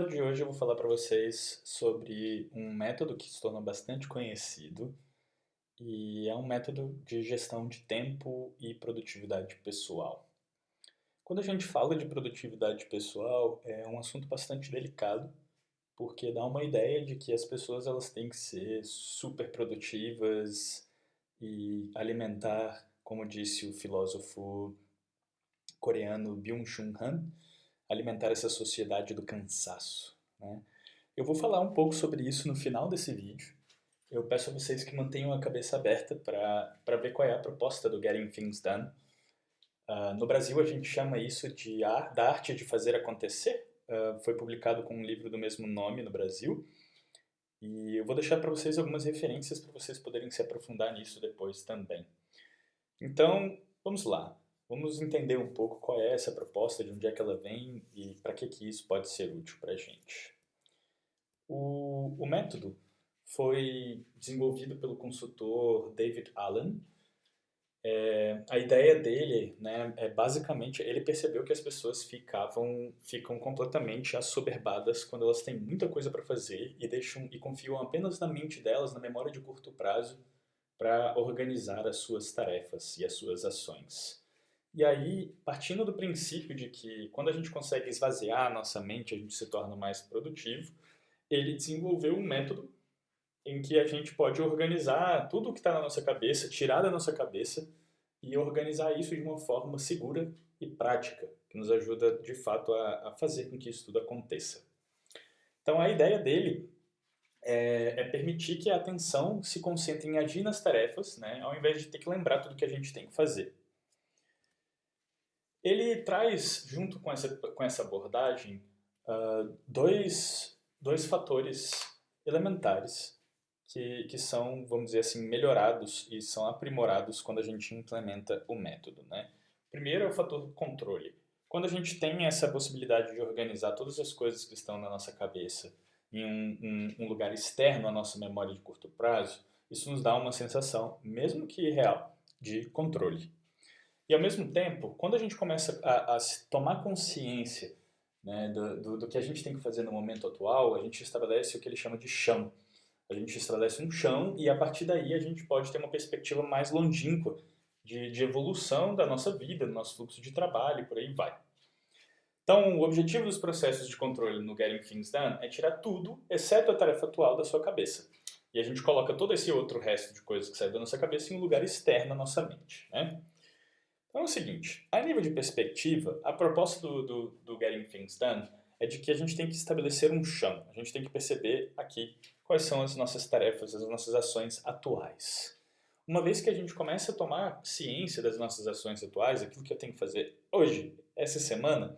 De hoje eu vou falar para vocês sobre um método que se tornou bastante conhecido e é um método de gestão de tempo e produtividade pessoal. Quando a gente fala de produtividade pessoal, é um assunto bastante delicado, porque dá uma ideia de que as pessoas elas têm que ser super produtivas e alimentar, como disse o filósofo coreano Byung-Chul Han, alimentar essa sociedade do cansaço, né? Eu vou falar um pouco sobre isso no final desse vídeo. Eu peço a vocês que mantenham a cabeça aberta para ver qual é a proposta do Getting Things Done. No Brasil a gente chama isso de da arte de fazer acontecer. Foi publicado com um livro do mesmo nome no Brasil. E eu vou deixar para vocês algumas referências para vocês poderem se aprofundar nisso depois também. Então, vamos lá. Vamos entender um pouco qual é essa proposta, de onde é que ela vem e para que isso pode ser útil para a gente. O método foi desenvolvido pelo consultor David Allen. A ideia dele, né, é basicamente, ele percebeu que as pessoas ficam completamente assoberbadas quando elas têm muita coisa para fazer e confiam apenas na mente delas, na memória de curto prazo, para organizar as suas tarefas e as suas ações. E aí, partindo do princípio de que quando a gente consegue esvaziar a nossa mente, a gente se torna mais produtivo, ele desenvolveu um método em que a gente pode organizar tudo o que está na nossa cabeça, tirar da nossa cabeça e organizar isso de uma forma segura e prática, que nos ajuda de fato a fazer com que isso tudo aconteça. Então a ideia dele é permitir que a atenção se concentre em agir nas tarefas, né, ao invés de ter que lembrar tudo que a gente tem que fazer. Ele traz, junto com essa abordagem, dois fatores elementares que são, vamos dizer assim, melhorados e são aprimorados quando a gente implementa o método, né? Primeiro é o fator controle. Quando a gente tem essa possibilidade de organizar todas as coisas que estão na nossa cabeça em um lugar externo à nossa memória de curto prazo, isso nos dá uma sensação, mesmo que real, de controle. E ao mesmo tempo, quando a gente começa a tomar consciência, né, do que a gente tem que fazer no momento atual, a gente estabelece o que ele chama de chão. A gente estabelece um chão e a partir daí a gente pode ter uma perspectiva mais longínqua de evolução da nossa vida, do nosso fluxo de trabalho e por aí vai. Então, o objetivo dos processos de controle no Getting Things Done é tirar tudo, exceto a tarefa atual, da sua cabeça. E a gente coloca todo esse outro resto de coisas que sai da nossa cabeça em um lugar externo à nossa mente, né? Então é o seguinte, a nível de perspectiva, a proposta do Getting Things Done é de que a gente tem que estabelecer um chão. A gente tem que perceber aqui quais são as nossas tarefas, as nossas ações atuais. Uma vez que a gente começa a tomar ciência das nossas ações atuais, aquilo que eu tenho que fazer hoje, essa semana,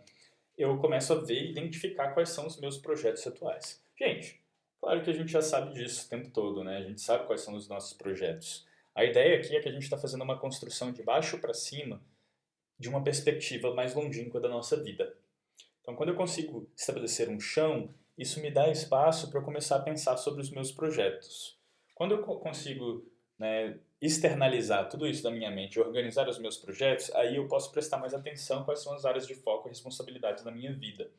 eu começo a ver e identificar quais são os meus projetos atuais. Gente, claro que a gente já sabe disso o tempo todo, né? A gente sabe quais são os nossos projetos. A ideia aqui é que a gente está fazendo uma construção de baixo para cima de uma perspectiva mais longínqua da nossa vida. Então, quando eu consigo estabelecer um chão, isso me dá espaço para eu começar a pensar sobre os meus projetos. Quando eu consigo, né, externalizar tudo isso da minha mente e organizar os meus projetos, aí eu posso prestar mais atenção quais são as áreas de foco e responsabilidades da minha vida.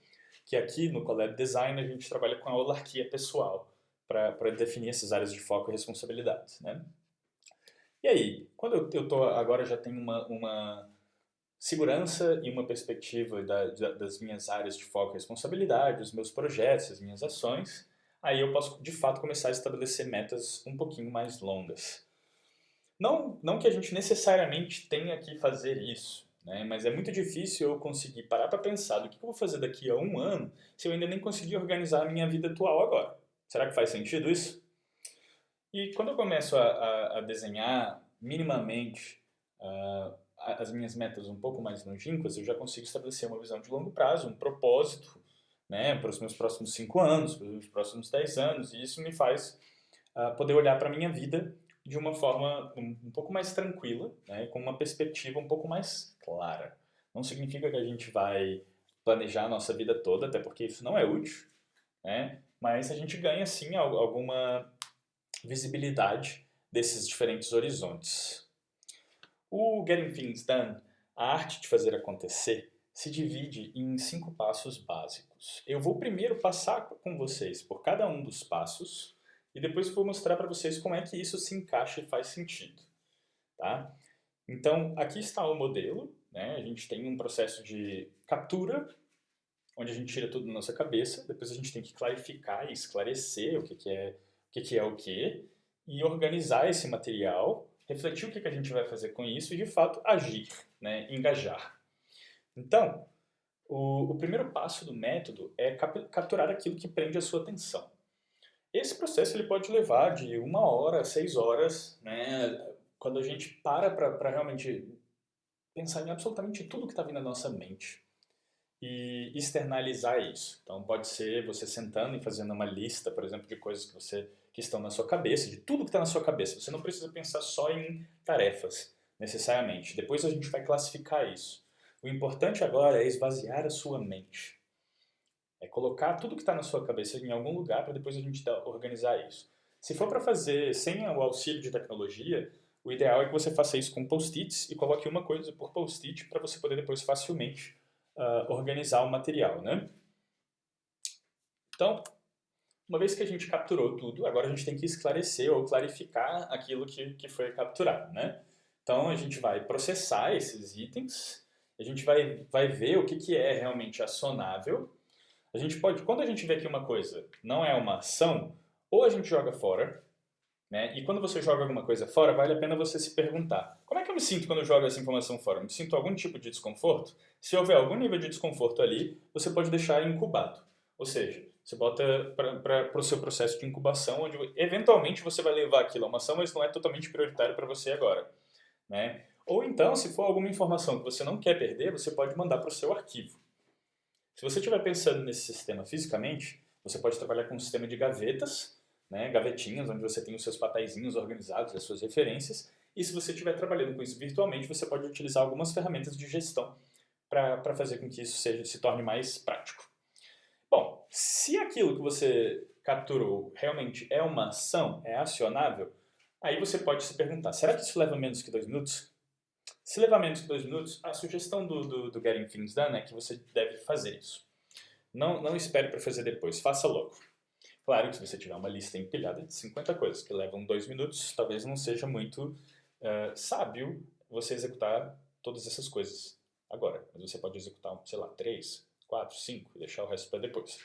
Que aqui no Collab Design a gente trabalha com a holarquia pessoal para definir essas áreas de foco e responsabilidades, né? E aí, quando eu tô, agora já tenho uma segurança e uma perspectiva das minhas áreas de foco e responsabilidade, os meus projetos, as minhas ações, aí eu posso de fato começar a estabelecer metas um pouquinho mais longas. Não que a gente necessariamente tenha que fazer isso, né? Mas é muito difícil eu conseguir parar para pensar do que eu vou fazer daqui a um ano se eu ainda nem consegui organizar a minha vida atual agora. Será que faz sentido isso? E quando eu começo a desenhar minimamente as minhas metas um pouco mais longínquas, eu já consigo estabelecer uma visão de longo prazo, um propósito, né, para os meus próximos 5 anos, para os meus próximos 10 anos, e isso me faz poder olhar para a minha vida de uma forma um pouco mais tranquila, né, com uma perspectiva um pouco mais clara. Não significa que a gente vai planejar a nossa vida toda, até porque isso não é útil, né, mas a gente ganha sim alguma visibilidade desses diferentes horizontes. O Getting Things Done, a arte de fazer acontecer, se divide em 5 passos básicos. Eu vou primeiro passar com vocês por cada um dos passos e depois vou mostrar para vocês como é que isso se encaixa e faz sentido, tá? Então, aqui está o modelo, né? A gente tem um processo de captura, onde a gente tira tudo da nossa cabeça, depois a gente tem que clarificar e esclarecer o que, e organizar esse material, refletir o que a gente vai fazer com isso e, de fato, agir, né? Engajar. Então, o primeiro passo do método é capturar aquilo que prende a sua atenção. Esse processo ele pode levar de 1 hora a 6 horas, né? Quando a gente para realmente pensar em absolutamente tudo que está vindo na nossa mente e externalizar isso. Então pode ser você sentando e fazendo uma lista, por exemplo, de coisas que estão na sua cabeça, de tudo que está na sua cabeça. Você não precisa pensar só em tarefas, necessariamente. Depois a gente vai classificar isso. O importante agora é esvaziar a sua mente. É colocar tudo que está na sua cabeça em algum lugar para depois a gente organizar isso. Se for para fazer sem o auxílio de tecnologia, o ideal é que você faça isso com post-its e coloque uma coisa por post-it para você poder depois facilmente organizar o material, né? Então, uma vez que a gente capturou tudo, agora a gente tem que esclarecer ou clarificar aquilo que foi capturado, né? Então, a gente vai processar esses itens, a gente vai ver o que é realmente acionável. A gente pode, quando a gente vê que uma coisa não é uma ação, ou a gente joga fora, né? E quando você joga alguma coisa fora, vale a pena você se perguntar: como é que eu me sinto quando eu jogo essa informação fora? Eu me sinto algum tipo de desconforto? Se houver algum nível de desconforto ali, você pode deixar incubado. Ou seja, você bota para o seu processo de incubação, onde eventualmente você vai levar aquilo a uma ação, mas não é totalmente prioritário para você agora, né? Ou então, se for alguma informação que você não quer perder, você pode mandar para o seu arquivo. Se você estiver pensando nesse sistema fisicamente, você pode trabalhar com um sistema de gavetas, né, gavetinhas, onde você tem os seus papeizinhos organizados, as suas referências. E se você estiver trabalhando com isso virtualmente, você pode utilizar algumas ferramentas de gestão para fazer com que isso se torne mais prático. Bom, se aquilo que você capturou realmente é uma ação, é acionável, aí você pode se perguntar: será que isso leva menos que 2 minutos? Se levar menos que 2 minutos, a sugestão do Getting Things Done é que você deve fazer isso. Não espere para fazer depois, faça logo. Claro que se você tiver uma lista empilhada de 50 coisas que levam 2 minutos, talvez não seja muito sábio você executar todas essas coisas agora. Mas você pode executar, sei lá, 3, 4, 5 e deixar o resto para depois.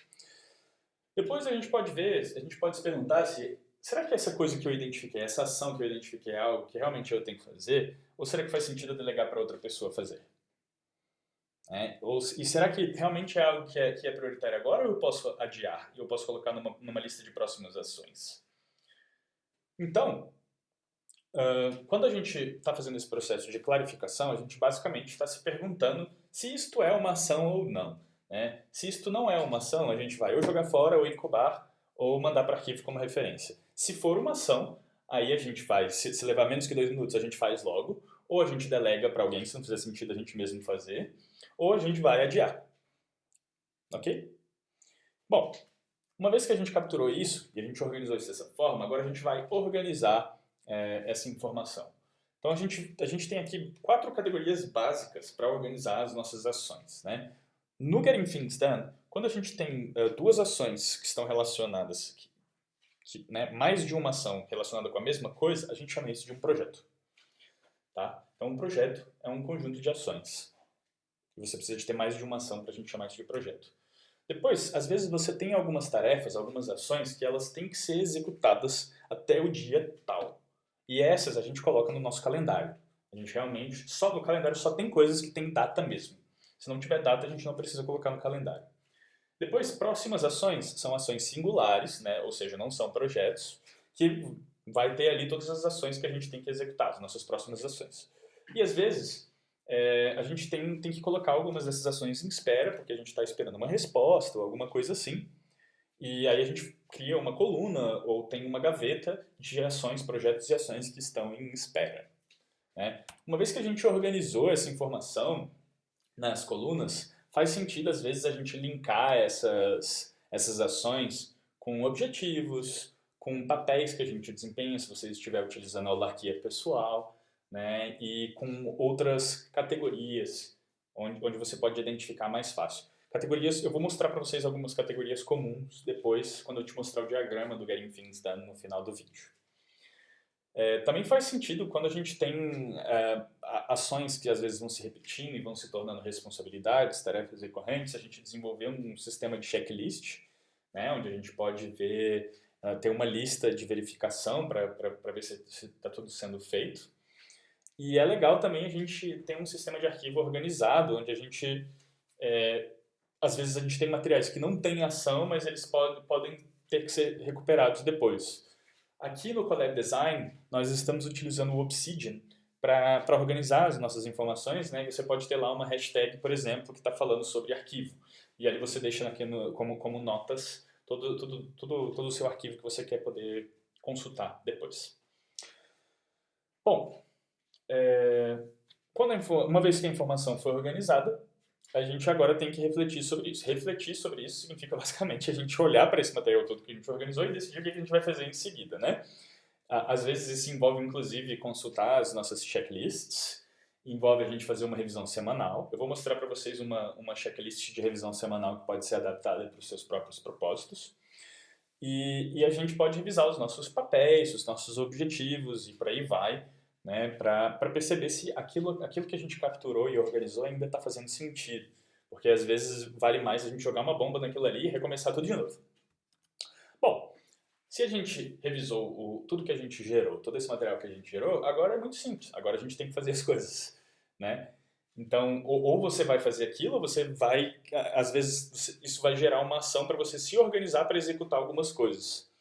Depois a gente pode ver, a gente pode se perguntar se será que essa coisa que eu identifiquei, essa ação que eu identifiquei é algo que realmente eu tenho que fazer? Ou será que faz sentido eu delegar para outra pessoa fazer? E será que realmente é algo que é prioritário agora ou eu posso adiar? E eu posso colocar numa lista de próximas ações? Então, quando a gente está fazendo esse processo de clarificação, a gente basicamente está se perguntando se isto é uma ação ou não. Né? Se isto não é uma ação, a gente vai ou jogar fora, ou incubar, ou mandar para arquivo como referência. Se for uma ação, aí a gente faz, se levar menos que 2 minutos, a gente faz logo, ou a gente delega para alguém, se não fizer sentido a gente mesmo fazer, ou a gente vai adiar. Ok? Bom, uma vez que a gente capturou isso, e a gente organizou isso dessa forma, agora a gente vai organizar essa informação. Então a gente tem aqui 4 categorias básicas para organizar as nossas ações. Né? No Getting Things Done, quando a gente tem 2 ações que estão relacionadas, né, mais de uma ação relacionada com a mesma coisa, a gente chama isso de um projeto. Tá? Então um projeto é um conjunto de ações. E você precisa de ter mais de uma ação para a gente chamar isso de projeto. Depois, às vezes você tem algumas tarefas, algumas ações que elas têm que ser executadas até o dia tal. E essas a gente coloca no nosso calendário. A gente realmente, só no calendário só tem coisas que tem data mesmo. Se não tiver data, a gente não precisa colocar no calendário. Depois, próximas ações são ações singulares, né? Ou seja, não são projetos, que vai ter ali todas as ações que a gente tem que executar, as nossas próximas ações. E às vezes, a gente tem que colocar algumas dessas ações em espera, porque a gente está esperando uma resposta ou alguma coisa assim. E aí a gente cria uma coluna ou tem uma gaveta de ações, projetos e ações que estão em espera. Né? Uma vez que a gente organizou essa informação nas colunas, faz sentido às vezes a gente linkar essas ações com objetivos, com papéis que a gente desempenha, se você estiver utilizando a Hierarquia pessoal, né? E com outras categorias onde você pode identificar mais fácil. Categorias, eu vou mostrar para vocês algumas categorias comuns depois, quando eu te mostrar o diagrama do Getting Things Done no final do vídeo. Também faz sentido quando a gente tem ações que às vezes vão se repetindo e vão se tornando responsabilidades, tarefas recorrentes, a gente desenvolver um sistema de checklist, né, onde a gente pode ver, ter uma lista de verificação para ver se está tudo sendo feito. E é legal também a gente ter um sistema de arquivo organizado, onde a gente, às vezes a gente tem materiais que não têm ação, mas eles podem ter que ser recuperados depois. Aqui no Collab Design, nós estamos utilizando o Obsidian para organizar as nossas informações, né? Você pode ter lá uma hashtag, por exemplo, que está falando sobre arquivo. E ali você deixa aqui como notas todo o seu arquivo que você quer poder consultar depois. Bom, uma vez que a informação foi organizada, a gente agora tem que refletir sobre isso. Refletir sobre isso significa basicamente a gente olhar para esse material todo que a gente organizou e decidir o que a gente vai fazer em seguida, né? Às vezes isso envolve inclusive consultar as nossas checklists, envolve a gente fazer uma revisão semanal. Eu vou mostrar para vocês uma checklist de revisão semanal que pode ser adaptada para os seus próprios propósitos. E a gente pode revisar os nossos papéis, os nossos objetivos e por aí vai, né, para perceber se aquilo que a gente capturou e organizou ainda está fazendo sentido. Porque às vezes vale mais a gente jogar uma bomba naquilo ali e recomeçar tudo de novo. Bom, se a gente revisou tudo que a gente gerou, todo esse material que a gente gerou, agora é muito simples. Agora a gente tem que fazer as coisas, né? Então, ou você vai fazer aquilo, ou você vai... Às vezes isso vai gerar uma ação para você se organizar para executar algumas coisas.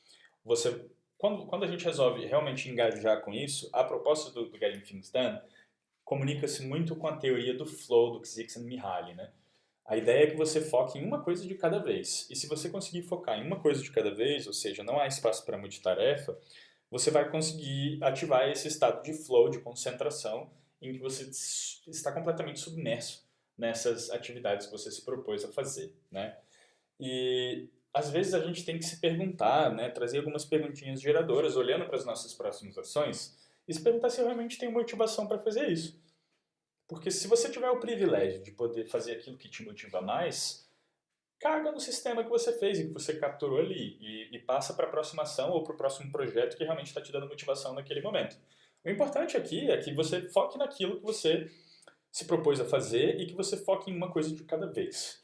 Quando a gente resolve realmente engajar com isso, a proposta do Getting Things Done comunica-se muito com a teoria do flow do Csikszentmihalyi, né? A ideia é que você foque em uma coisa de cada vez. E se você conseguir focar em uma coisa de cada vez, ou seja, não há espaço para multitarefa, você vai conseguir ativar esse estado de flow, de concentração, em que você está completamente submerso nessas atividades que você se propôs a fazer, né? E às vezes a gente tem que se perguntar, né, trazer algumas perguntinhas geradoras, olhando para as nossas próximas ações, e se perguntar se eu realmente tenho motivação para fazer isso. Porque se você tiver o privilégio de poder fazer aquilo que te motiva mais, carga no sistema que você fez e que você capturou ali e passa para a próxima ação ou para o próximo projeto que realmente está te dando motivação naquele momento. O importante aqui é que você foque naquilo que você se propôs a fazer e que você foque em uma coisa de cada vez.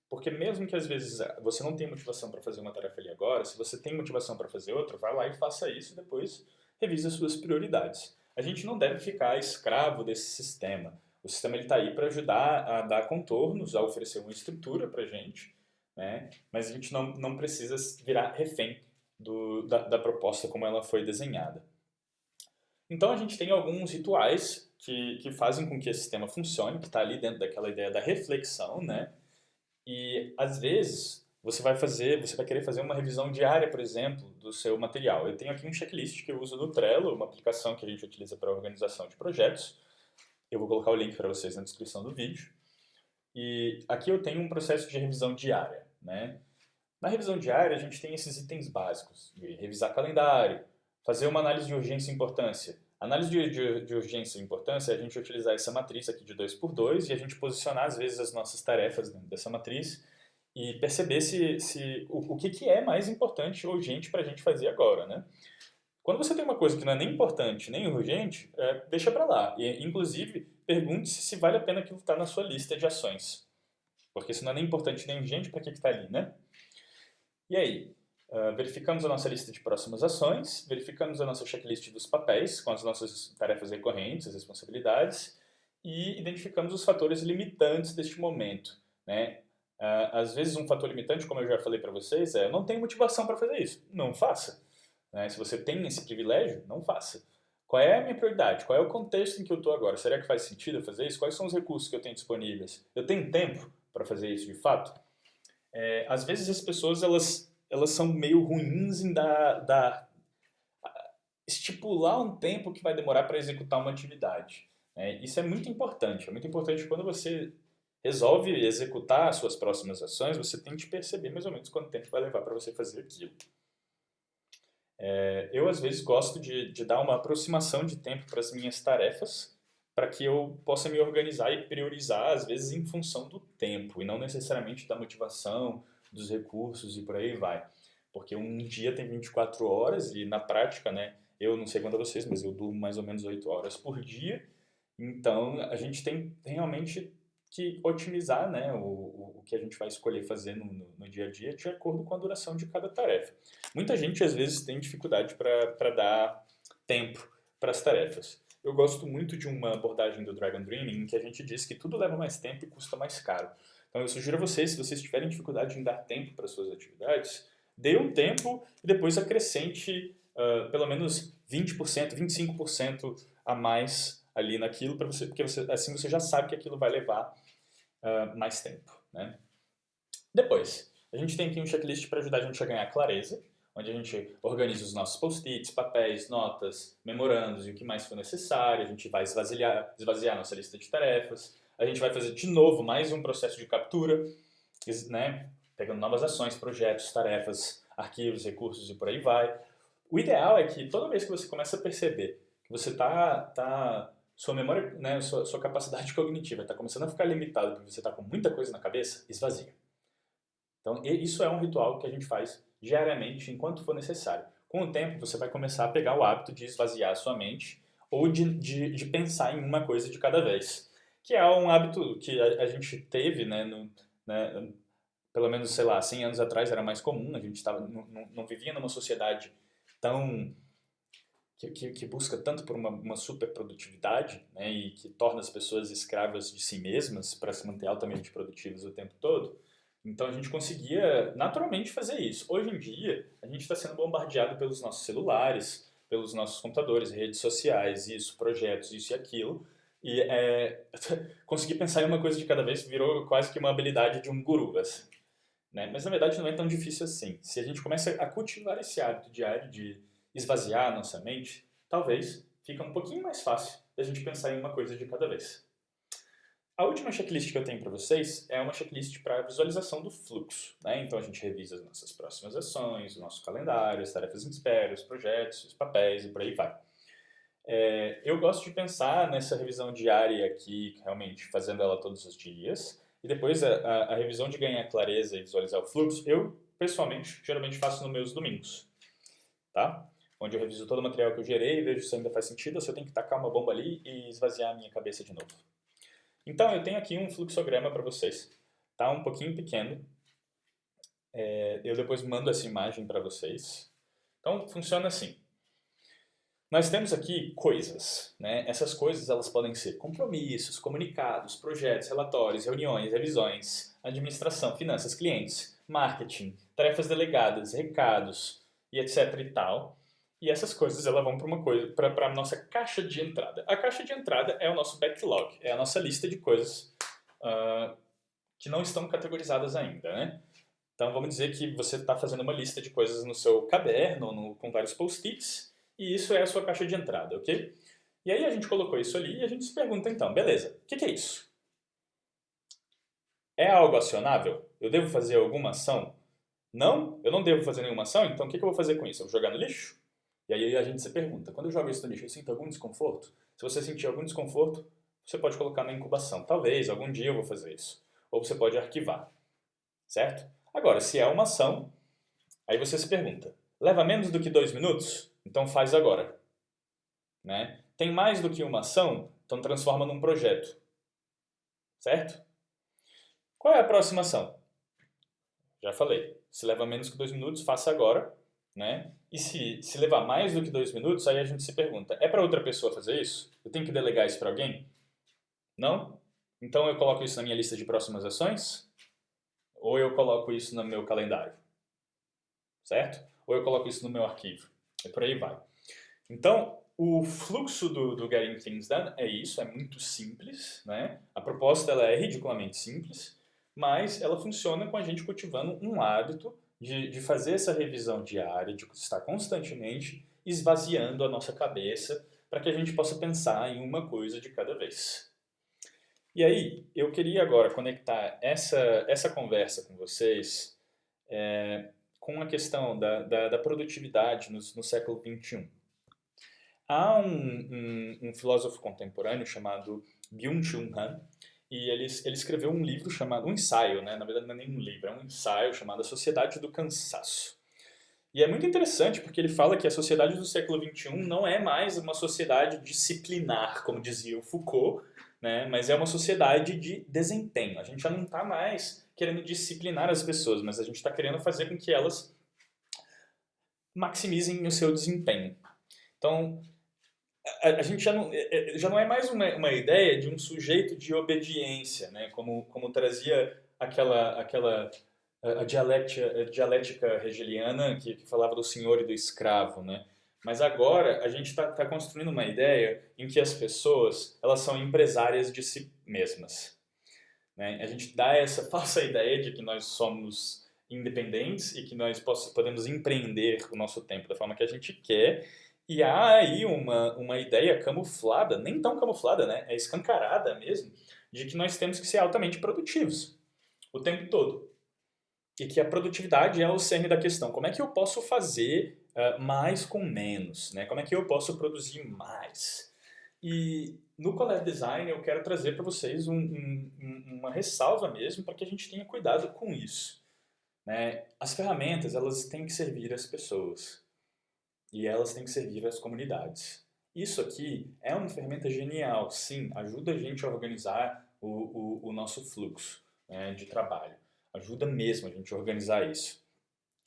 Porque mesmo que às vezes você não tenha motivação para fazer uma tarefa ali agora, se você tem motivação para fazer outra, vai lá e faça isso e depois revise as suas prioridades. A gente não deve ficar escravo desse sistema. O sistema está aí para ajudar a dar contornos, a oferecer uma estrutura para a gente, né? Mas a gente não precisa virar refém da proposta como ela foi desenhada. Então a gente tem alguns rituais que fazem com que esse sistema funcione, que está ali dentro daquela ideia da reflexão, né? E às vezes você vai querer fazer uma revisão diária, por exemplo, do seu material. Eu tenho aqui um checklist que eu uso do Trello, uma aplicação que a gente utiliza para organização de projetos. Eu vou colocar o link para vocês na descrição do vídeo. E aqui eu tenho um processo de revisão diária, né? Na revisão diária a gente tem esses itens básicos, de revisar calendário, fazer uma análise de urgência e importância. Análise de urgência e importância é a gente utilizar essa matriz aqui de 2x2 e a gente posicionar às vezes as nossas tarefas dentro dessa matriz e perceber o que é mais importante ou urgente para a gente fazer agora, né? Quando você tem uma coisa que não é nem importante nem urgente, deixa para lá. E, inclusive, pergunte-se se vale a pena aquilo estar na sua lista de ações. Porque se não é nem importante nem urgente, para que está ali, né? E aí? Verificamos a nossa lista de próximas ações, verificamos a nossa checklist dos papéis com as nossas tarefas recorrentes, as responsabilidades, e identificamos os fatores limitantes deste momento, né? Às vezes um fator limitante, como eu já falei para vocês, eu não tenho motivação para fazer isso. Não faça. Né? Se você tem esse privilégio, não faça. Qual é a minha prioridade? Qual é o contexto em que eu estou agora? Será que faz sentido eu fazer isso? Quais são os recursos que eu tenho disponíveis? Eu tenho tempo para fazer isso de fato? Às vezes as pessoas elas são meio ruins em estipular um tempo que vai demorar para executar uma atividade. Né? Isso é muito importante. É muito importante quando você resolve executar as suas próximas ações, você tem que perceber mais ou menos quanto tempo vai levar para você fazer aquilo. Eu, às vezes, gosto de dar uma aproximação de tempo para as minhas tarefas, para que eu possa me organizar e priorizar, às vezes, em função do tempo, e não necessariamente da motivação, dos recursos e por aí vai. Porque um dia tem 24 horas e, na prática, né, eu não sei quanto a vocês, mas eu durmo mais ou menos 8 horas por dia, então a gente tem realmente que otimizar, né, o que a gente vai escolher fazer no dia a dia de acordo com a duração de cada tarefa. Muita gente, às vezes, tem dificuldade para dar tempo para as tarefas. Eu gosto muito de uma abordagem do Dragon Dreaming em que a gente diz que tudo leva mais tempo e custa mais caro. Então eu sugiro a vocês, se vocês tiverem dificuldade em dar tempo para suas atividades, dê um tempo e depois acrescente pelo menos 20%, 25% a mais ali naquilo, para você, porque assim você já sabe que aquilo vai levar mais tempo. Né? Depois, a gente tem aqui um checklist para ajudar a gente a ganhar clareza, onde a gente organiza os nossos post-its, papéis, notas, memorandos e o que mais for necessário. A gente vai esvaziar nossa lista de tarefas. A gente vai fazer de novo mais um processo de captura, né? Pegando novas ações, projetos, tarefas, arquivos, recursos e por aí vai. O ideal é que toda vez que você começa a perceber que você sua memória, né, sua capacidade cognitiva está começando a ficar limitada porque você está com muita coisa na cabeça, esvazia. Então, isso é um ritual que a gente faz diariamente, enquanto for necessário. Com o tempo, você vai começar a pegar o hábito de esvaziar a sua mente ou de pensar em uma coisa de cada vez. Que é um hábito que a gente teve, né, pelo menos, sei lá, 100 anos atrás era mais comum. A gente não vivia numa sociedade tão que busca tanto por uma superprodutividade, né, e que torna as pessoas escravas de si mesmas para se manter altamente produtivas o tempo todo. Então a gente conseguia naturalmente fazer isso. Hoje em dia, a gente está sendo bombardeado pelos nossos celulares, pelos nossos computadores, redes sociais, isso, projetos, isso e aquilo. E conseguir pensar em uma coisa de cada vez virou quase que uma habilidade de um guru, assim, né? Mas na verdade não é tão difícil assim. Se a gente começa a cultivar esse hábito diário de esvaziar a nossa mente, talvez fica um pouquinho mais fácil da gente pensar em uma coisa de cada vez. A última checklist que eu tenho para vocês é uma checklist para visualização do fluxo. Né? Então a gente revisa as nossas próximas ações, o nosso calendário, as tarefas em espera, os projetos, os papéis e por aí vai. Eu gosto de pensar nessa revisão diária aqui, realmente fazendo ela todos os dias, e depois a revisão de ganhar clareza e visualizar o fluxo, eu pessoalmente geralmente faço nos meus domingos, tá? Onde eu reviso todo o material que eu gerei e vejo se ainda faz sentido ou se eu tenho que tacar uma bomba ali e esvaziar a minha cabeça de novo. Então, eu tenho aqui um fluxograma para vocês. Tá um pouquinho pequeno. Eu depois mando essa imagem para vocês. Então, funciona assim. Nós temos aqui coisas, né? Essas coisas elas podem ser compromissos, comunicados, projetos, relatórios, reuniões, revisões, administração, finanças, clientes, marketing, tarefas delegadas, recados e etc e tal. E essas coisas elas vão para a nossa caixa de entrada. A caixa de entrada é o nosso backlog, é a nossa lista de coisas que não estão categorizadas ainda, né? Então vamos dizer que você está fazendo uma lista de coisas no seu caderno, com vários post-its, e isso é a sua caixa de entrada, ok? E aí a gente colocou isso ali e a gente se pergunta então, beleza, o que é isso? É algo acionável? Eu devo fazer alguma ação? Não, eu não devo fazer nenhuma ação, então o que eu vou fazer com isso? Eu vou jogar no lixo? E aí a gente se pergunta, quando eu jogo isso no lixo, eu sinto algum desconforto? Se você sentir algum desconforto, você pode colocar na incubação. Talvez, algum dia eu vou fazer isso. Ou você pode arquivar, certo? Agora, se é uma ação, aí você se pergunta, leva menos do que 2 minutos? Então faz agora. Né? Tem mais do que uma ação? Então transforma num projeto. Certo? Qual é a próxima ação? Já falei. Se leva menos que 2 minutos, faça agora. Né? E se levar mais do que 2 minutos, aí a gente se pergunta, é para outra pessoa fazer isso? Eu tenho que delegar isso para alguém? Não? Então eu coloco isso na minha lista de próximas ações? Ou eu coloco isso no meu calendário? Certo? Ou eu coloco isso no meu arquivo? E por aí vai. Então, o fluxo do Getting Things Done é isso, é muito simples, né? A proposta ela é ridiculamente simples, mas ela funciona com a gente cultivando um hábito de fazer essa revisão diária, de estar constantemente esvaziando a nossa cabeça para que a gente possa pensar em uma coisa de cada vez. E aí, eu queria agora conectar essa conversa com vocês com a questão da produtividade no século XXI. Há um filósofo contemporâneo chamado Byung-Chul Han, e ele escreveu um livro chamado, um ensaio, né? Na verdade não é nem um livro, é um ensaio chamado A Sociedade do Cansaço. E é muito interessante porque ele fala que a sociedade do século XXI não é mais uma sociedade disciplinar, como dizia o Foucault, né? Mas é uma sociedade de desempenho. A gente já não está mais querendo disciplinar as pessoas, mas a gente está querendo fazer com que elas maximizem o seu desempenho. Então, a gente já não é mais uma ideia de um sujeito de obediência, né? Como trazia aquela a dialética hegeliana que falava do senhor e do escravo, né? Mas agora a gente está construindo uma ideia em que as pessoas elas são empresárias de si mesmas, né? A gente dá essa falsa ideia de que nós somos independentes e que nós podemos empreender o nosso tempo da forma que a gente quer. E há aí uma ideia camuflada, nem tão camuflada, né? É escancarada mesmo, de que nós temos que ser altamente produtivos o tempo todo. E que a produtividade é o cerne da questão. Como é que eu posso fazer mais com menos? Né? Como é que eu posso produzir mais? E no Collab Design eu quero trazer para vocês uma ressalva mesmo para que a gente tenha cuidado com isso. Né? As ferramentas elas têm que servir as pessoas e elas têm que servir as comunidades. Isso aqui é uma ferramenta genial, sim, ajuda a gente a organizar o nosso fluxo, né, de trabalho. Ajuda mesmo a gente a organizar isso.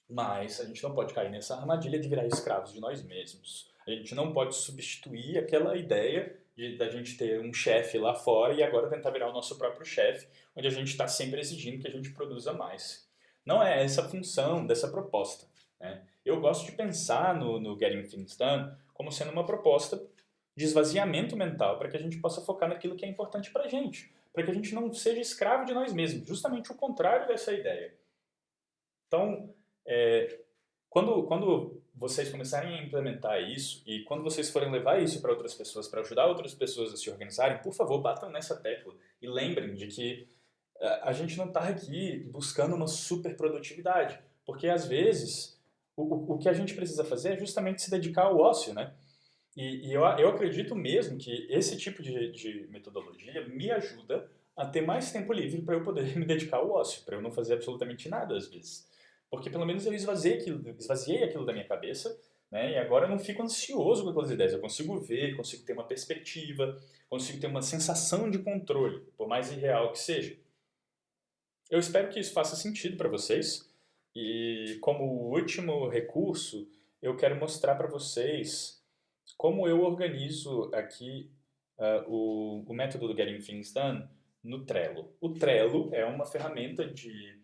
Mas a gente não pode cair nessa armadilha de virar escravos de nós mesmos. A gente não pode substituir aquela ideia da gente ter um chefe lá fora e agora tentar virar o nosso próprio chefe, onde a gente está sempre exigindo que a gente produza mais. Não é essa a função dessa proposta. Né? Eu gosto de pensar no Getting Things Done como sendo uma proposta de esvaziamento mental para que a gente possa focar naquilo que é importante para a gente, para que a gente não seja escravo de nós mesmos, justamente o contrário dessa ideia. Então, quando vocês começarem a implementar isso e quando vocês forem levar isso para outras pessoas, para ajudar outras pessoas a se organizarem, por favor, batam nessa tecla e lembrem de que a gente não está aqui buscando uma super produtividade, porque às vezes o que a gente precisa fazer é justamente se dedicar ao ócio, né? E eu acredito mesmo que esse tipo de metodologia me ajuda a ter mais tempo livre para eu poder me dedicar ao ócio, para eu não fazer absolutamente nada às vezes. Porque pelo menos eu esvaziei aquilo da minha cabeça, né? E agora eu não fico ansioso com aquelas ideias. Eu consigo ver, consigo ter uma perspectiva, consigo ter uma sensação de controle, por mais irreal que seja. Eu espero que isso faça sentido para vocês. E como último recurso, eu quero mostrar para vocês como eu organizo aqui o método do Getting Things Done no Trello. O Trello é uma ferramenta de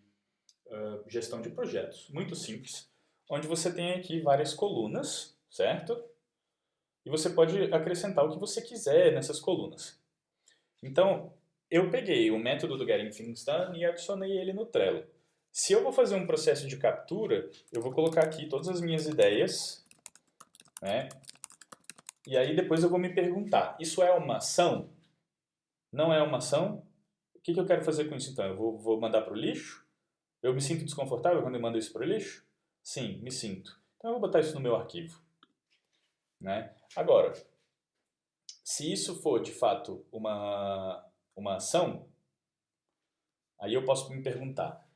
gestão de projetos, muito simples, onde você tem aqui várias colunas, certo? E você pode acrescentar o que você quiser nessas colunas. Então, eu peguei o método do Getting Things Done e adicionei ele no Trello. Se eu vou fazer um processo de captura, eu vou colocar aqui todas as minhas ideias, né? E aí depois eu vou me perguntar, isso é uma ação? Não é uma ação? O que eu quero fazer com isso então? Eu vou mandar para o lixo? Eu me sinto desconfortável quando eu mando isso para o lixo? Sim, me sinto. Então eu vou botar isso no meu arquivo. Né? Agora, se isso for de fato uma ação, aí eu posso me perguntar,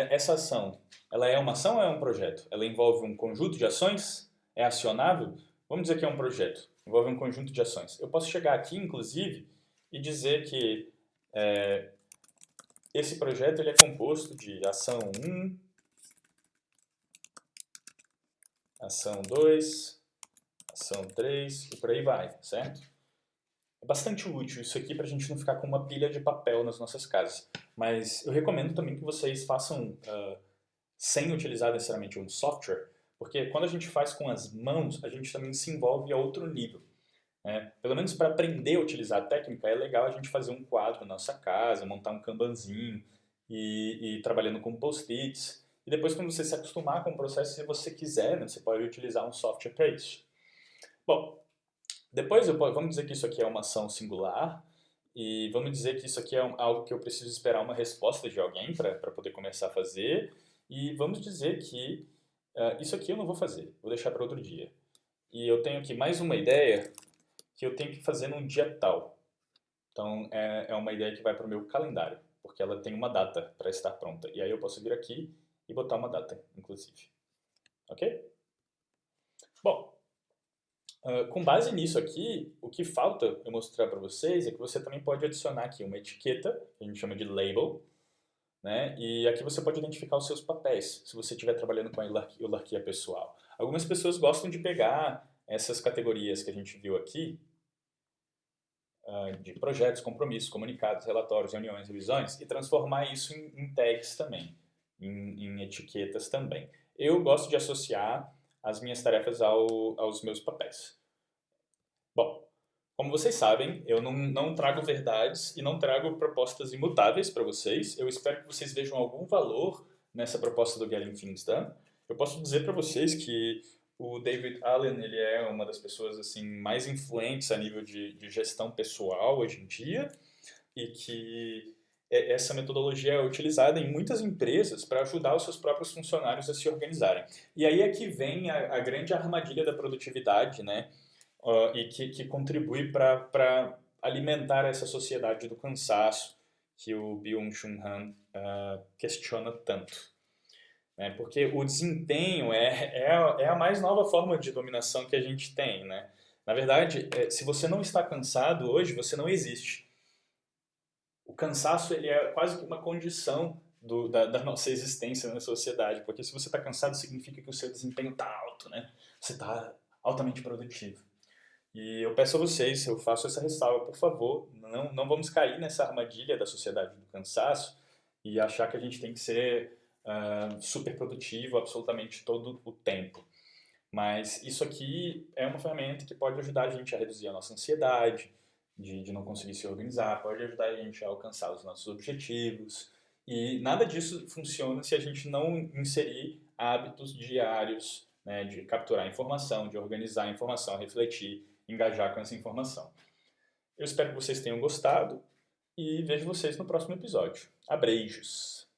essa ação, ela é uma ação ou é um projeto? Ela envolve um conjunto de ações? É acionável? Vamos dizer que é um projeto, envolve um conjunto de ações. Eu posso chegar aqui, inclusive, e dizer que esse projeto ele é composto de ação 1, ação 2, ação 3 e por aí vai, certo? É bastante útil isso aqui para a gente não ficar com uma pilha de papel nas nossas casas. Mas eu recomendo também que vocês façam sem utilizar necessariamente um software, porque quando a gente faz com as mãos, a gente também se envolve a outro nível. Né? Pelo menos para aprender a utilizar a técnica, é legal a gente fazer um quadro na nossa casa, montar um kanbanzinho e ir trabalhando com post-its. E depois, quando você se acostumar com o processo, se você quiser, né, você pode utilizar um software para isso. Bom, depois vamos dizer que isso aqui é uma ação singular e vamos dizer que isso aqui é algo que eu preciso esperar uma resposta de alguém para poder começar a fazer e vamos dizer que isso aqui eu não vou fazer, vou deixar para outro dia. e eu tenho aqui mais uma ideia que eu tenho que fazer num dia tal. Então, é uma ideia que vai para o meu calendário, porque ela tem uma data para estar pronta. E aí eu posso vir aqui e botar uma data, inclusive. Ok? Bom, com base nisso aqui, o que falta eu mostrar para vocês é que você também pode adicionar aqui uma etiqueta, que a gente chama de label, né? E aqui você pode identificar os seus papéis, se você estiver trabalhando com a hierarquia pessoal. Algumas pessoas gostam de pegar essas categorias que a gente viu aqui, de projetos, compromissos, comunicados, relatórios, reuniões, revisões, e transformar isso em tags também, em etiquetas também. Eu gosto de associar as minhas tarefas aos meus papéis. Bom, como vocês sabem, eu não trago verdades e não trago propostas imutáveis para vocês. Eu espero que vocês vejam algum valor nessa proposta do Getting Things Done. Eu posso dizer para vocês que o David Allen ele é uma das pessoas assim mais influentes a nível de gestão pessoal hoje em dia e que essa metodologia é utilizada em muitas empresas para ajudar os seus próprios funcionários a se organizarem. E aí é que vem a grande armadilha da produtividade, né? E que contribui para alimentar essa sociedade do cansaço que o Byung-Chul Han questiona tanto. Né? Porque o desempenho é a mais nova forma de dominação que a gente tem. Né? Na verdade, se você não está cansado hoje, você não existe. O cansaço ele é quase que uma condição da nossa existência na sociedade, porque se você está cansado significa que o seu desempenho está alto, né? Você está altamente produtivo. E eu peço a vocês, eu faço essa ressalva, por favor, não vamos cair nessa armadilha da sociedade do cansaço e achar que a gente tem que ser super produtivo absolutamente todo o tempo. Mas isso aqui é uma ferramenta que pode ajudar a gente a reduzir a nossa ansiedade, de não conseguir se organizar, pode ajudar a gente a alcançar os nossos objetivos. E nada disso funciona se a gente não inserir hábitos diários, né, de capturar informação, de organizar a informação, refletir, engajar com essa informação. Eu espero que vocês tenham gostado e vejo vocês no próximo episódio. Abreijos!